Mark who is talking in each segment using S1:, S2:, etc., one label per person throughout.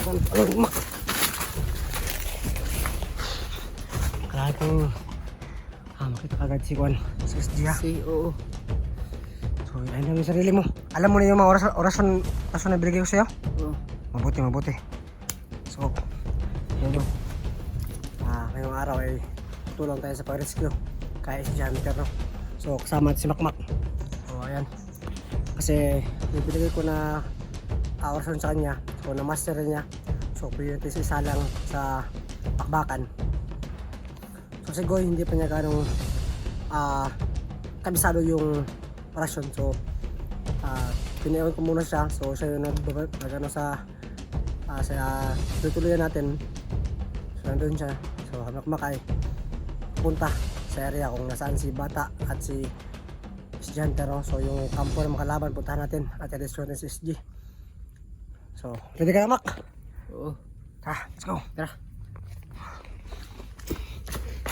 S1: Alog mak. Kaya kong makita kagad si Juan sa SG ha.
S2: Oo.
S1: So ayun lang yung sarili mo. Alam mo na yung mga orason na binigay ko sa'yo?
S2: Oo.
S1: Mabuti. So yun yun. Ngayong araw ay tulong tayo sa pag-rescue kaya si Janiter, no? So kasama si Makmak. So ayan. Kasi yung binigay ko na orason sa kanya, so na-master niya. So pwede natin isa lang sa pakbakan. So si Goy hindi pa niya ganong kabisado yung orasyon. So pinayawan ko muna siya. So siya yung nagano sa tutuloyan natin. So nandun siya. So Makmak ay punta sa area kung nasaan si Bata at si Janter, no? So yung kampo ng makalaban puntahan natin at i-destroy natin si SG. So ready ka na, Mak?
S2: Oo.
S1: Tara, let's go.
S2: Tara.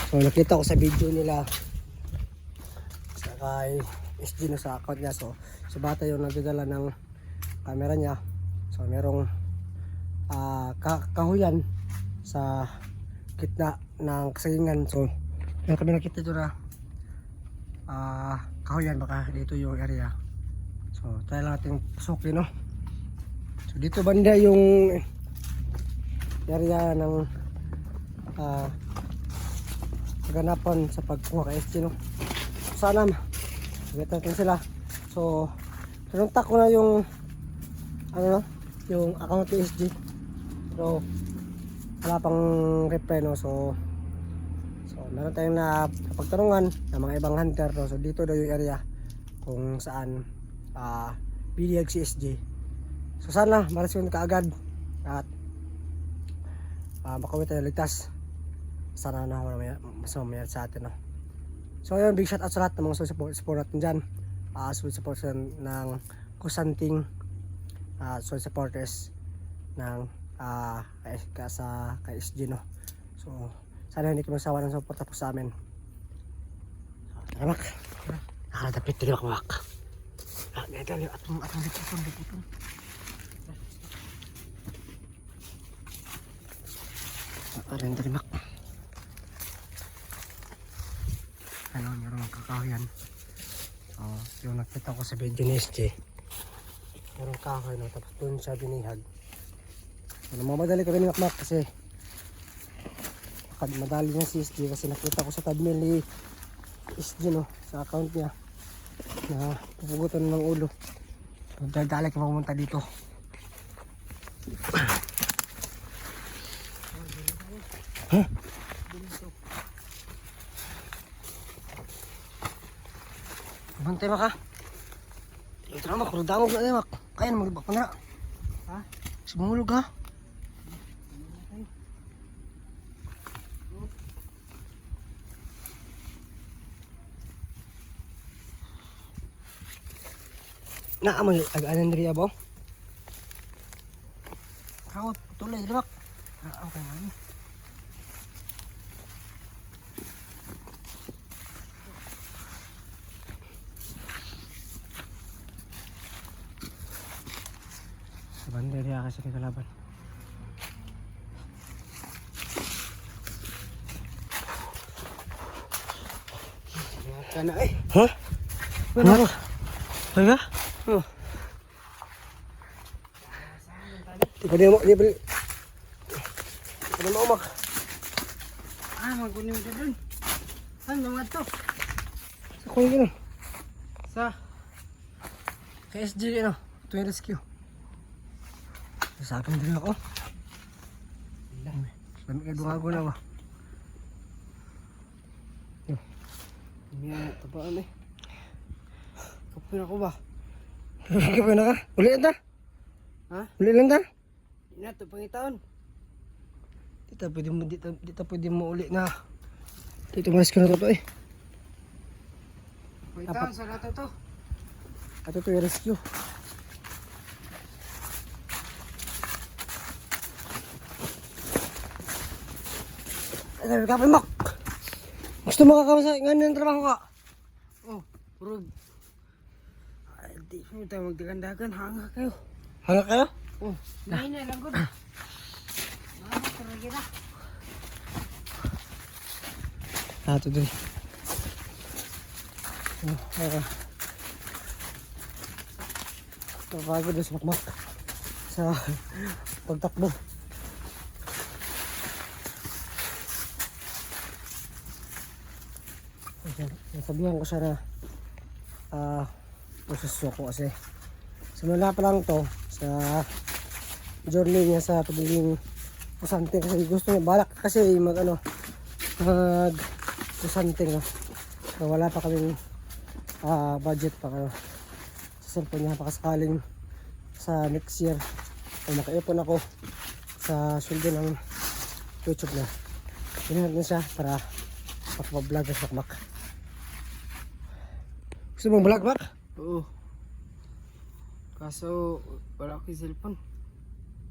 S1: So nakita ko sa video nila sa kay SG, no, sa account niya. So si Bata yung nagdadala ng camera niya. So merong kahuyan sa gitna ng kasagingan. So meron kami nakita doon na kahuyan, baka dito yung area. So try lang natin pasukin, no. So dito banda yung area ng kaganapan sa pagkuha kay SG, no. So, sana magigit natin sila. So pinuntak ko na yung yung account ni SG, pero wala pang reply, no. So meron tayong napagtanungan ng mga ibang hunter, no. So dito daw yung area kung saan biniyag si SG. So sana maresyon kaagad at makawin tayo ligtas. Sana na wala mas mamayat sa atin, no. So yun, big shout out sa lahat ng mga support natin dyan. Support ng Kusanting, supporters ng kay SG, no. So sana hindi ko masawa ng support po sa amin. So tara, Mak. Nakakadapit tuloy ako, Mak. Ganito yung atong liputon. Rin tuloy, Mak. Meron kakahuyan. Yung nakita ko sa video ni SG, meron kahoy, no, tapos doon siya binihag. So namamadali kami ni Makmak kasi madali niya si SG, kasi nakita ko sa thumbnail ni SG, no, sa account niya na pupugutan ng ulo. So dali ka pumunta dito. Huh? Bantay, Mak, ha? Ito na, Mak, kurudangog na tayo, Mak. Kaya na maglibak pa na. Ha? Sumulog, ha? Naamoy ag-anan rin, abo? Kawat, tulay, Mak. Okay, man. Bandera ya kasi may kalaban.
S2: Kana eh.
S1: Ha? Ano? Haga?
S2: Oh.
S1: Di mo Mak.
S2: Magkunin mo ka dun. Ano mga to?
S1: Sa kuya gino.
S2: Sa?
S1: Kay SG, ano? Ito yung rescue. Sa akin din ako. Lamig ka dungago na ba?
S2: May tabaan eh. Kapoy na ko ba?
S1: Kapoy na ka? Uli lang ta?
S2: Ha?
S1: Uli lang ta?
S2: Hindi na ito pangitaon.
S1: Dito pwede mo uli na. Dito rescue na to eh.
S2: Pangitaon sa lato to.
S1: Ito to yung rescue. Ay, kapal, Mak. Gusto mo kakama nga ng trabaho ka?
S2: Oh, bro. Ay, di mo tayo magdagandagan. Hanga kayo.
S1: Hanga kayo?
S2: Oh, nahinay lang ko. lagi na.
S1: Ito din. Napagod na sa makmak sa pagtakbo. Nasabihan ko siya na proseso ko kasi simula pa lang to sa journey niya sa pagiging kusante kasi gusto niya balak kasi mag kusante no. So, wala pa kaming budget pa sa cellphone niya pakasakaling sa next year o makaipon ako sa sweldo ng YouTube na ginahan na siya para makapablog sa makmak. Gusto mong vlog mak?
S2: Oo. Kaso wala akong cellphone.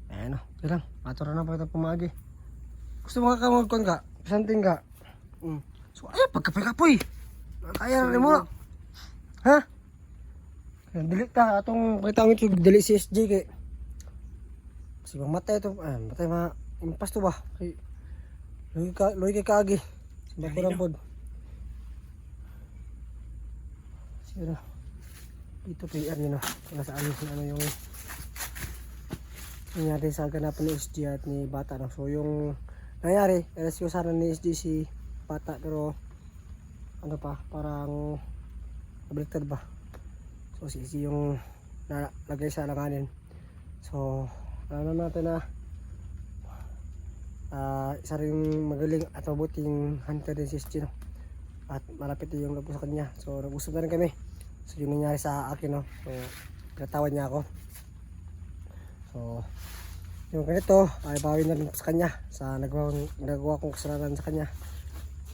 S1: Ayan o, okay lang. Matura na pa kita pumagi. Gusto mo kakamagkon ka? Something ka? So ayaw, pagkapoy-kapoy. Kaya rin mo. Ha? Dili ka, atong pakita mo ito, dili si SJ kay. Kasi bang matay ito, matay impas to ba? Kay, loy kay kaagi. Bakurang pod. Sige dito kay ano kung nasaan ano yung nangyari sa ganapan ni SG at ni Bata no. So yung nangyari rescue sana ni SG si Bata pero ano pa parang nabaliktad ba. So si SG yung nalagay sa alanganin. So alam natin na isa rin magaling at mabuting hunter din si SG no. At malapit yung labo sa kanya. So nag-usap na rin kami. So yung nangyari sa akin no. So pinatawad niya ako. So yung ganito ay bawin na rin sa kanya sa nagawa kong kasalanan sa kanya.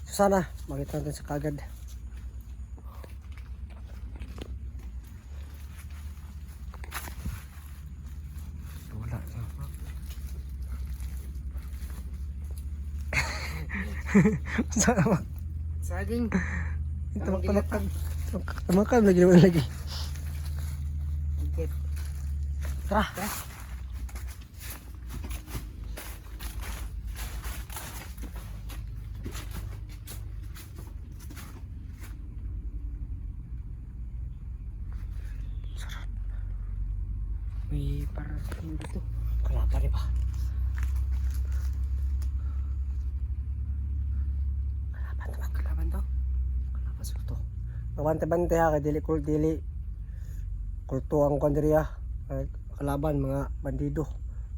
S1: So sana makita natin sa kagad. Wala sana
S2: Saging.
S1: Tamakam lagi naman lagi.
S2: Ikit.
S1: Tara.
S2: May parating dito.
S1: Kalapa rin pa.
S2: Kalaban to.
S1: Kalapa sa ito. Mabante-bante ha kay dili kulto ang kandiriya. Kalaban mga bandido,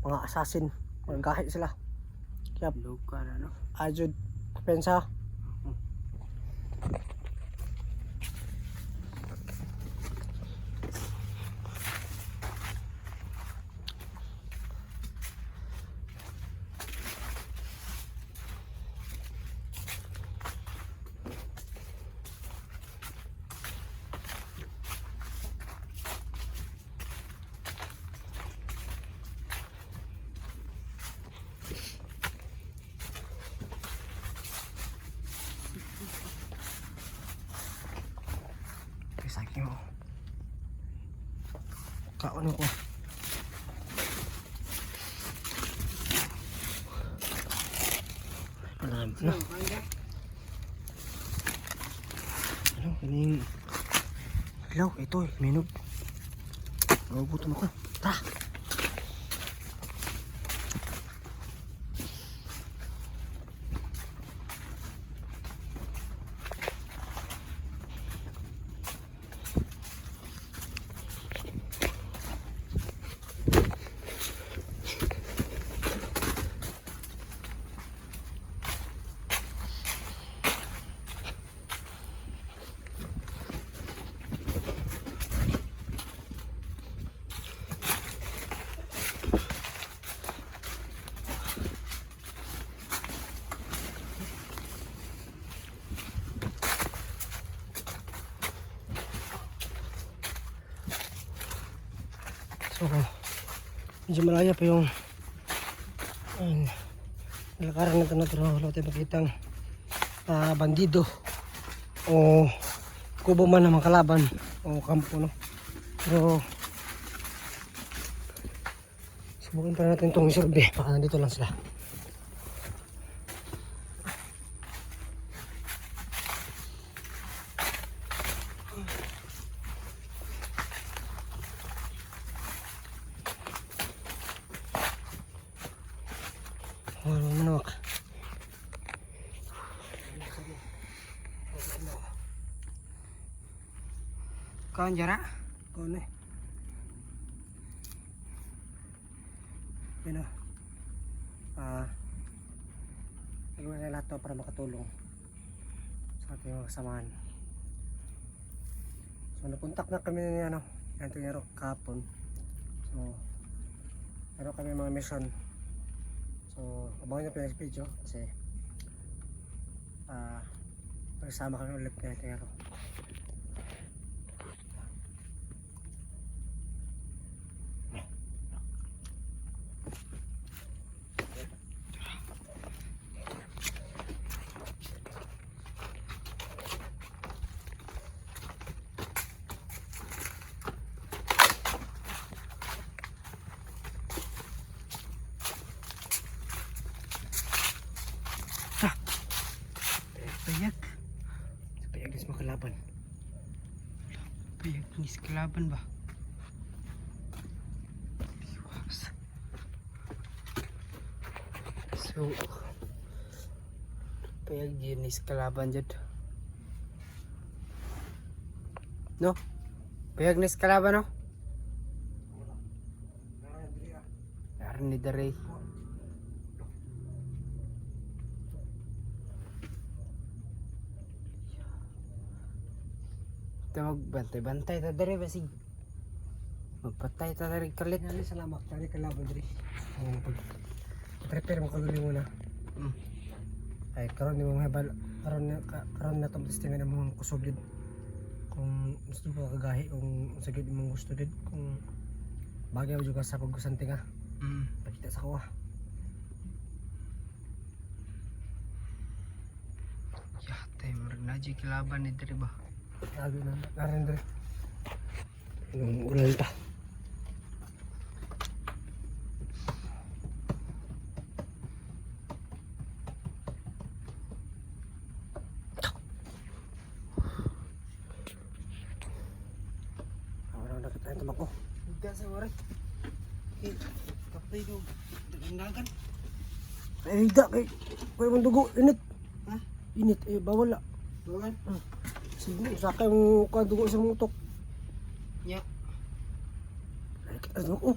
S1: mga assassin, mga gahi sila. Kaya
S2: Luka na no.
S1: ajud pensa. Sakit mo. Kaon ko. Ano? Ano? Kaning hello, ito minog. Gutom ako. Tara. So, medyo malaya pa yung nilakaran natin na pero wala tayong makitang bandido o kubo man ng mga kalaban o kampo no. Pero subukan pa natin itong isurbe baka nandito lang sila. Ano manawak.
S2: Kawan jara.
S1: Ano eh. Yan o. Nagawa na lahat to para makatulong sa ating mga kasamahan. So napuntak na kami na ano, yan ito kahapon. So meron kami mga mission. So abangan nyo pa yung video kasi magsama kami ulit na ito.
S2: Payak.
S1: Sampai agis makalaban.
S2: Payak ni kelaban ba? So payak jenis kelaban jud. No? Payak ni kelaban no? Ni dari. Kita magbantay-bantay ta dari basig. Magpatay ta dari kalit.
S1: Yan salamat tadi kalaban diri. Prepare mo kaguli muna. Ay karon ni mo mahibal karon na tong testingan mo kusoblid. Kung gusto mo kagahi kung sagid imong gusto din kung bagay mo juga sa paggusanting ha. Pakita sa kuha.
S2: Ya, tayo naji kelaban ni dari ba?
S1: Lagi na narin diri. Yung ulan pa. Awala na kita yung tumakbo.
S2: Udah sa waray. Kapay ko. Dagan-dagan.
S1: Ay, hindi. Kaya mong dugo. Init.
S2: Ha?
S1: Init. Eh, bawal na.
S2: Bawan.
S1: Sige, saka yung dugo sa mutok.
S2: Ya.
S1: Ay, kita dugo.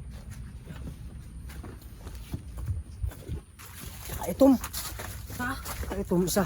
S1: Kaitom.
S2: Ha?
S1: Kaitom isa.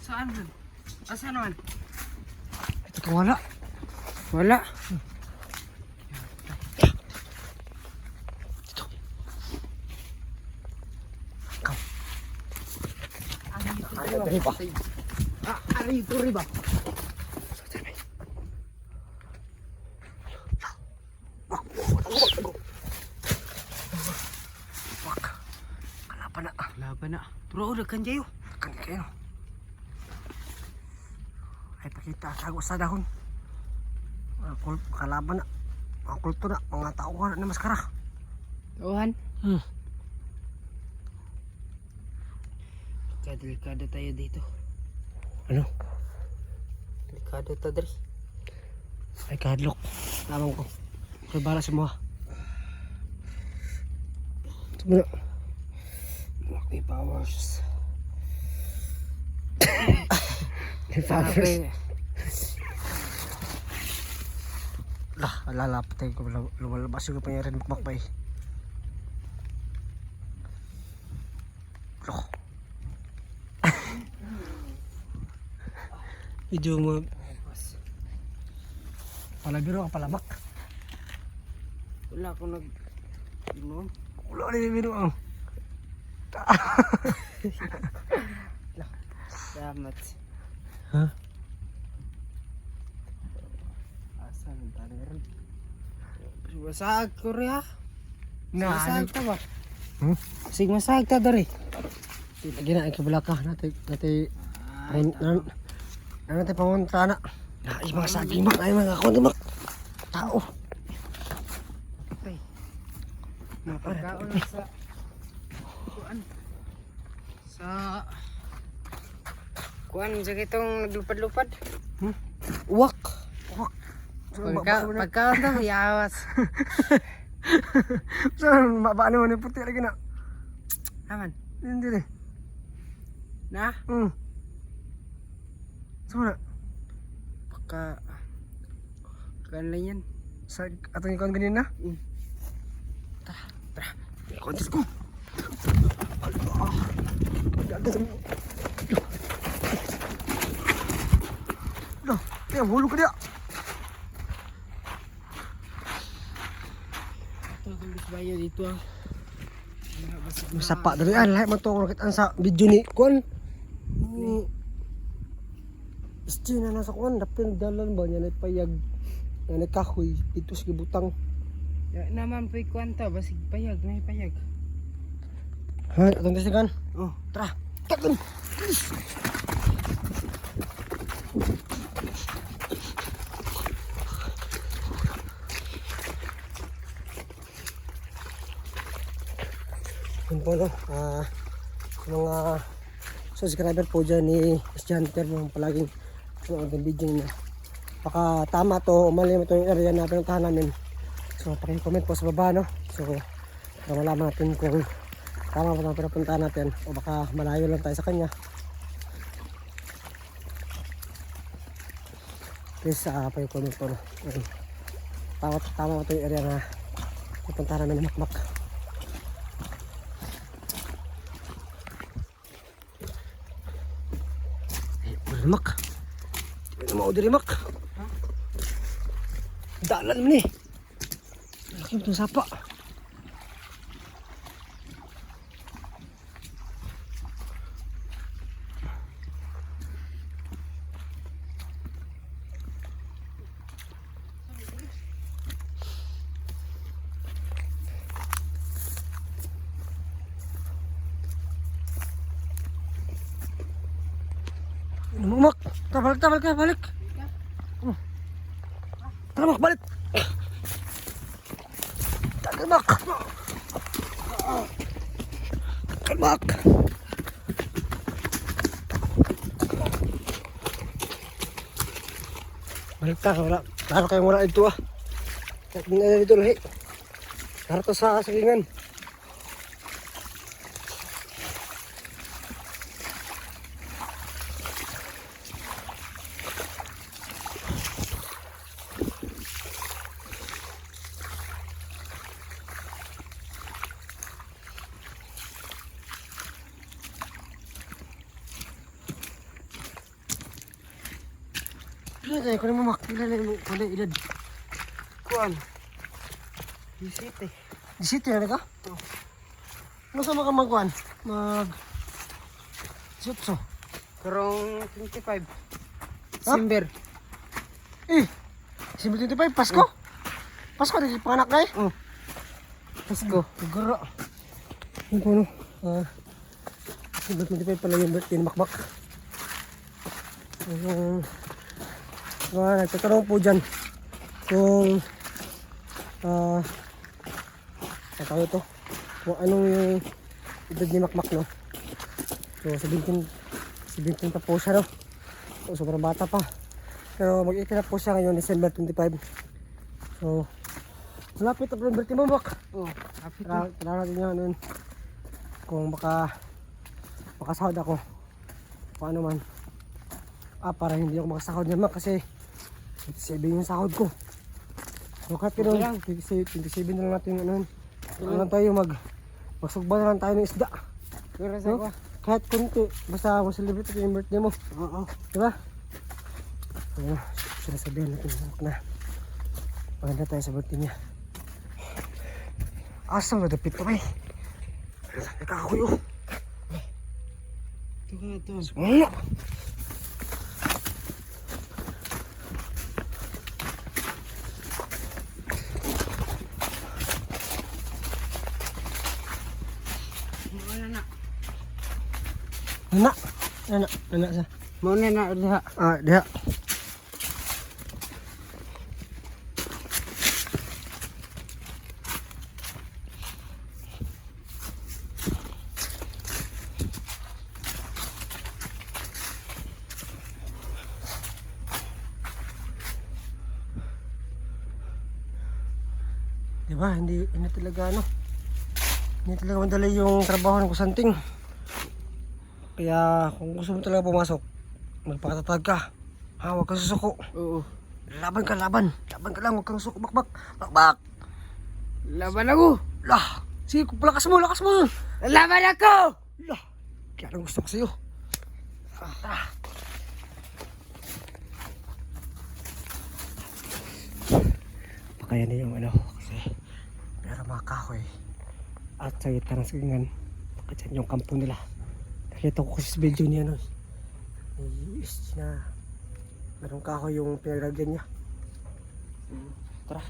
S2: Saan man? Asa naman?
S1: Ito ko wala.
S2: Wala.
S1: Dari ba?
S2: Ari itu riba.
S1: Kenapa nak?
S2: Laban na. Turo udah kan jayo.
S1: Tekan kayo. Ay pakita sago sa dahon. Kalaban na. Mga kulto na. Mga tauhan na maskara.
S2: Tuhan. Delikado tayo dito.
S1: Ano?
S2: Delikado tayo dari.
S1: Ay kahadlok. Lamang ko. Kaya bahala semua. Semua. Lucky powers. Powers. Lah, lalapatay ko. Lumalabas yung pangyarihan makmakbay. Loh. Medyo mo. Palabiro ang palabak.
S2: Wala akong inom.
S1: Wala rin yung biro ang.
S2: Salamat.
S1: Ha?
S2: Meron. Masag ko rin ha.
S1: Na,
S2: Masag ta ba?
S1: Hmm?
S2: Sig masag ta dari.
S1: Lagi na, ikabala ka. Nati, natin pangunta na. Ay, mga saging mak, ay mga kundi mak. Tao.
S2: Pre. Napagkaon na sa kuan. Sa kuan sa itong naglupad-lupad.
S1: Uwak.
S2: Pagkaon to, yawas.
S1: Saan, mabaan naman yung puti lagi na.
S2: Aman.
S1: Hindi rin.
S2: Na?
S1: Saan na?
S2: Kuan lang yan.
S1: Sa atong ikaw ganyan na?
S2: Tara.
S1: Ikaw, Diyos ko. Dah, hulog ka dia.
S2: Ito kung gusto ba yun dito ah.
S1: Masapa dari lahat man to kita sa video ni kuan. Istina na sa kuan dapin dalan ba niya payag. Yan kahoy ito sa butang.
S2: Ya, naman po'y kwanta, basig payag, may payag.
S1: Ha, atong disigan.
S2: Oh,
S1: Tara. Tagan. Yun po no, sa mga subscriber po dyan ni Hunter mo palaging sunod ang video niya. Baka tama to, mali mo itong area na pinuntahan namin. So paki-comment po sa baba no. So para malaman natin kung tama ba ang pinapuntahan natin o baka malayo lang tayo sa kanya. Please paki-comment po no. Tama ba itong area na pinuntahan namin ng Makmak. Mak. Hindi na ma-order mak. Dalan mo ni. Laki mo itong sapa. Mak, balik. Tara mak, balik. Tagal mak. Balik ta, wala. Laro kayong wala dito ah. Hindi na dito lahi. Laro to sa sagingan. Pila tayo, kunin mo mak. Pila ilad.
S2: kuan. Bisite.
S1: Disiti na ka? Oo. Ano sa mga magkuhan? Sutso.
S2: Karong 25. December.
S1: December 25, Pasko? Pasko, di panganak na eh.
S2: Pasko.
S1: Siguro. Yung ko no. December 25 pala yung birthday ni Makmak. Nagtatanong po dyan kung tawag ito kung anong yung edad ni Makmak no. So 17 pa po siya no. So sobrang bata pa, pero mag-18 na po siya ngayon December 25. So malapit ang birthday mo Mak. Tara natin yan nun kung makasahod ako paano man. Para hindi ako makasahod niya Mak kasi 27 yung sahod ko. So kahit pero 27 na lang natin ano lang tayo magsugba na lang tayo ng isda.
S2: Pero sa
S1: No? Kahit kunti, basta ma-celebrate ito yung birthday mo.
S2: Oo.
S1: Diba? Sinasabihan natin na maganda tayo sa birthday niya. Asang nadapit pa may. Nakakakuyo.
S2: Ito.
S1: Wala. Nana sa.
S2: Muna na diha.
S1: Ah, diha. Diba, hindi talaga ano. Hindi talaga madali yung trabaho ng kusanting. Kaya kung gusto mo talaga pumasok, magpakatatag ka. Ha, huwag kang susuko.
S2: Oo.
S1: Laban ka, laban. Laban ka lang, huwag kang suko. Bakbak. Bakbak.
S2: Laban ako.
S1: Lah. Sige, lakas mo, lakas mo.
S2: Laban ako.
S1: Lah. Kaya lang gusto ko sa'yo. Ah. Pakayan na yung ano, kasi meron mga kahoy. At sa gitna ng silingan, baka dyan yung kampo nila. Nakita ko kasi sa video niya, no, na merong kahoy yung pinaglagyan niya. Tara.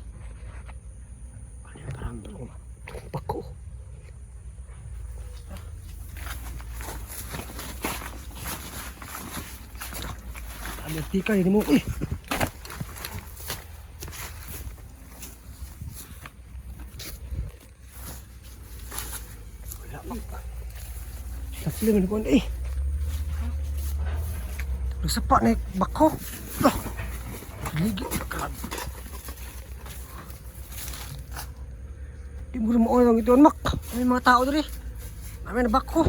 S1: Ano yung parang bako. Tika, hindi mo. Wala pa. Sakli man ko eh. Nagsapak na bako. Lah. Ligit ka. Di mo rin maunang ito, Mak. May mga tao dali. May na bako.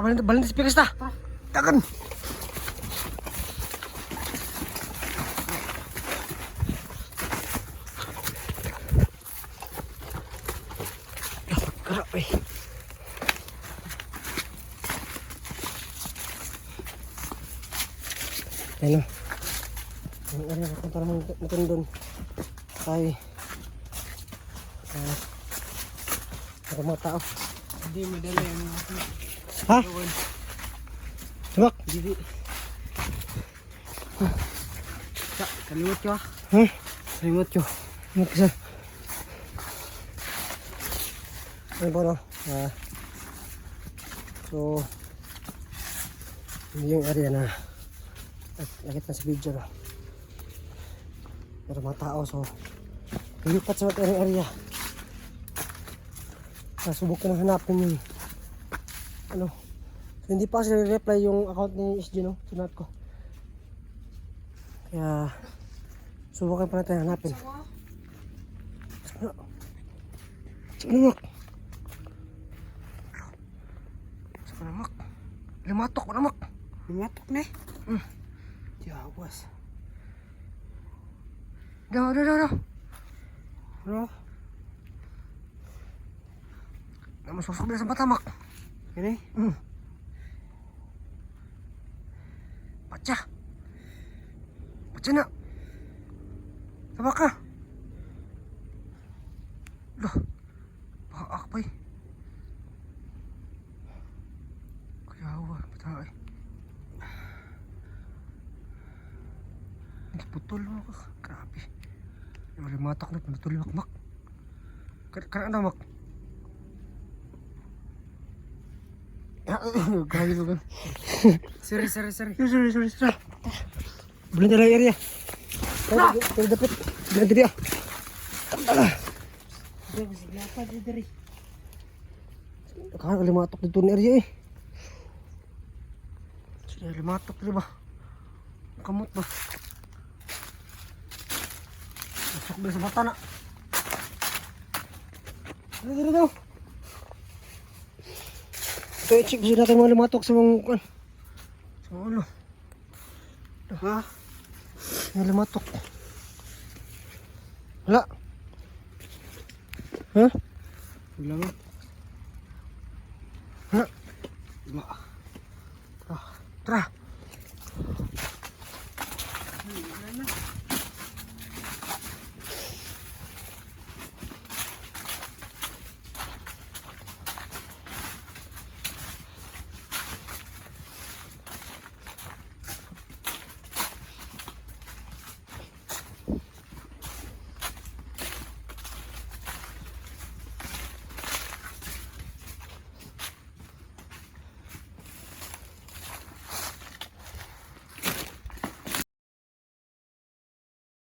S1: Balin sa pilis na. Tagan. Karap eh. Ano? Ano na punta naman natin doon. Ay. Ada mga tao.
S2: Hindi madali ang
S1: Ha? Sabak?
S2: Hindi. Kalimot ko ah. Kalimot ko.
S1: Magkisa. Ano ba no? So, hindi yung area na nakita sa video no. Pero mga tao, so lipat sa mga area. Nasubok ko na hanapin yung ano. So, hindi pa kasi reply yung account ni SG no, sunod ko. Kaya subukan pa natin hanapin. Sige Mak. Sige Mak. Limatok ko na Mak.
S2: Limatok na eh. Diyawas.
S1: Daw.
S2: Bro.
S1: Namasosok na sa mata Mak.
S2: Ini?
S1: Pacha na. Tama ka. Loh. Baka pa eh. Kaya awa. Bata eh. Hindi putol mo ka. Grabe. Yung limatak na putol Mak. Karaan na Mak. Grabe mo gan.
S2: Sorry.
S1: Sorry. Belum jalan area. Pero dapat bilang tadi ah.
S2: Dia masih apa dia dari?
S1: Kaya limatok dito ni area eh. Sige, limatok dito ba? Kamot ba? Masok ba sa mata na? Dito daw. Ito i-check gusto natin mga limatok sa mga sa ulo.
S2: Ha?
S1: Mga limatok. Wala. Ha?
S2: Wala mo.
S1: Wala.
S2: Wala.
S1: Tara.